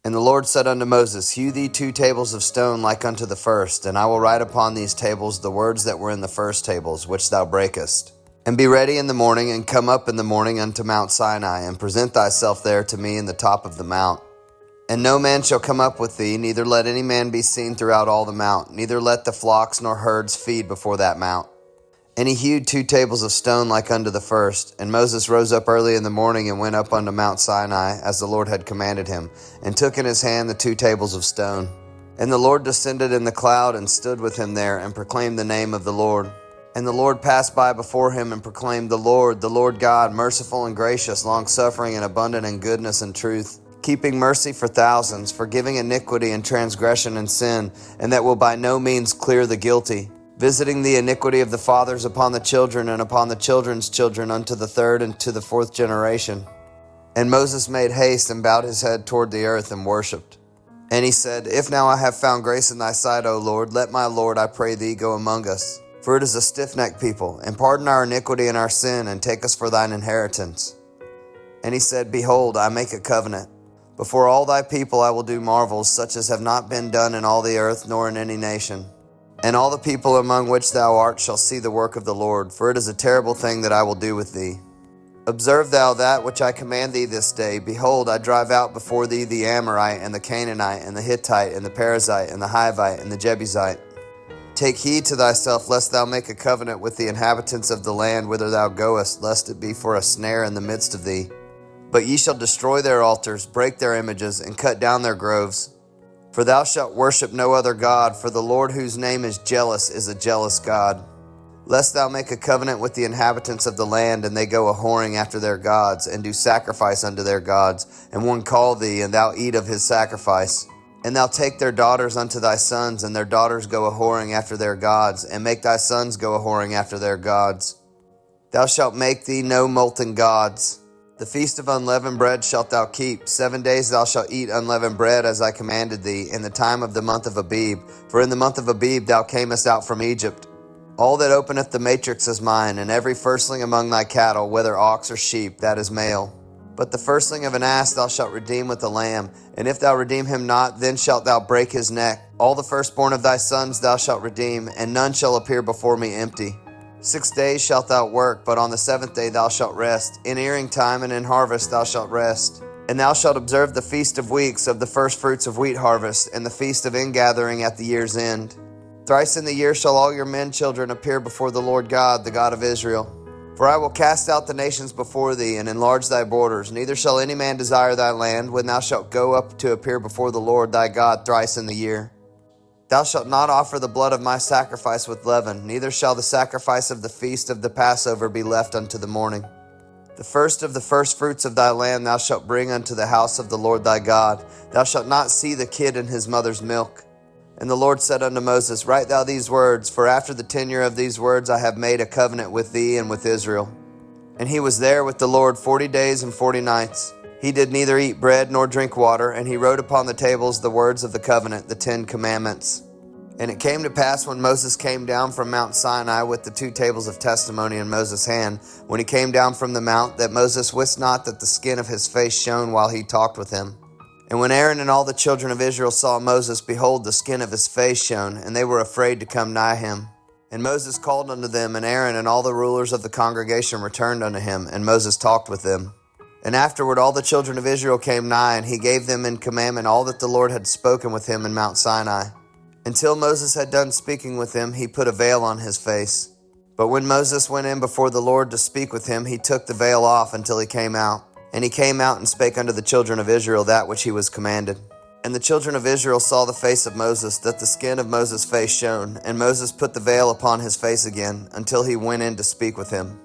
And the Lord said unto Moses, Hew thee 2 tables of stone like unto the first, and I will write upon these tables the words that were in the first tables, which thou breakest. And be ready in the morning, and come up in the morning unto Mount Sinai, and present thyself there to me in the top of the mount. And no man shall come up with thee, neither let any man be seen throughout all the mount, neither let the flocks nor herds feed before that mount. And he hewed 2 tables of stone like unto the first. And Moses rose up early in the morning, and went up unto Mount Sinai, as the Lord had commanded him, and took in his hand the 2 tables of stone. And the Lord descended in the cloud, and stood with him there, and proclaimed the name of the Lord. And the Lord passed by before him, and proclaimed, the Lord God, merciful and gracious, longsuffering and abundant in goodness and truth, keeping mercy for thousands, forgiving iniquity and transgression and sin, and that will by no means clear the guilty, visiting the iniquity of the fathers upon the children, and upon the children's children unto the 3rd and to the 4th generation. And Moses made haste, and bowed his head toward the earth, and worshipped. And he said, If now I have found grace in thy sight, O Lord, let my Lord, I pray thee, go among us. For it is a stiff-necked people, and pardon our iniquity and our sin, and take us for thine inheritance. And he said, Behold, I make a covenant. Before all thy people I will do marvels, such as have not been done in all the earth, nor in any nation. And all the people among which thou art shall see the work of the Lord, for it is a terrible thing that I will do with thee. Observe thou that which I command thee this day. Behold, I drive out before thee the Amorite, and the Canaanite, and the Hittite, and the Perizzite, and the Hivite, and the Jebusite. Take heed to thyself, lest thou make a covenant with the inhabitants of the land whither thou goest, lest it be for a snare in the midst of thee. But ye shall destroy their altars, break their images, and cut down their groves. For thou shalt worship no other God, for the Lord whose name is jealous is a jealous God. Lest thou make a covenant with the inhabitants of the land, and they go a-whoring after their gods, and do sacrifice unto their gods, and one call thee, and thou eat of his sacrifice. And thou take their daughters unto thy sons, and their daughters go a-whoring after their gods, and make thy sons go a-whoring after their gods. Thou shalt make thee no molten gods. The feast of unleavened bread shalt thou keep. 7 days thou shalt eat unleavened bread, as I commanded thee, in the time of the month of Abib. For in the month of Abib thou camest out from Egypt. All that openeth the matrix is mine, and every firstling among thy cattle, whether ox or sheep, that is male. But the firstling of an ass thou shalt redeem with a lamb, and if thou redeem him not, then shalt thou break his neck. All the firstborn of thy sons thou shalt redeem, and none shall appear before me empty. 6 days shalt thou work, but on the 7th day thou shalt rest. In earing time and in harvest thou shalt rest. And thou shalt observe the feast of weeks, of the first fruits of wheat harvest, and the feast of ingathering at the year's end. Thrice in the year shall all your men children appear before the Lord God, the God of Israel. For I will cast out the nations before thee, and enlarge thy borders. Neither shall any man desire thy land, when thou shalt go up to appear before the Lord thy God thrice in the year. Thou shalt not offer the blood of my sacrifice with leaven, neither shall the sacrifice of the feast of the Passover be left unto the morning. The first of the firstfruits of thy land thou shalt bring unto the house of the Lord thy God. Thou shalt not see the kid in his mother's milk. And the Lord said unto Moses, Write thou these words, for after the tenure of these words I have made a covenant with thee and with Israel. And he was there with the Lord 40 days and 40 nights. He did neither eat bread nor drink water, and he wrote upon the tables the words of the covenant, the 10 commandments. And it came to pass, when Moses came down from Mount Sinai with the 2 tables of testimony in Moses' hand, when he came down from the mount, that Moses wist not that the skin of his face shone while he talked with him. And when Aaron and all the children of Israel saw Moses, behold, the skin of his face shone, and they were afraid to come nigh him. And Moses called unto them, and Aaron and all the rulers of the congregation returned unto him, and Moses talked with them. And afterward all the children of Israel came nigh, and he gave them in commandment all that the Lord had spoken with him in Mount Sinai. Until Moses had done speaking with him, he put a veil on his face. But when Moses went in before the Lord to speak with him, he took the veil off until he came out. And he came out and spake unto the children of Israel that which he was commanded. And the children of Israel saw the face of Moses, that the skin of Moses' face shone. And Moses put the veil upon his face again, until he went in to speak with him.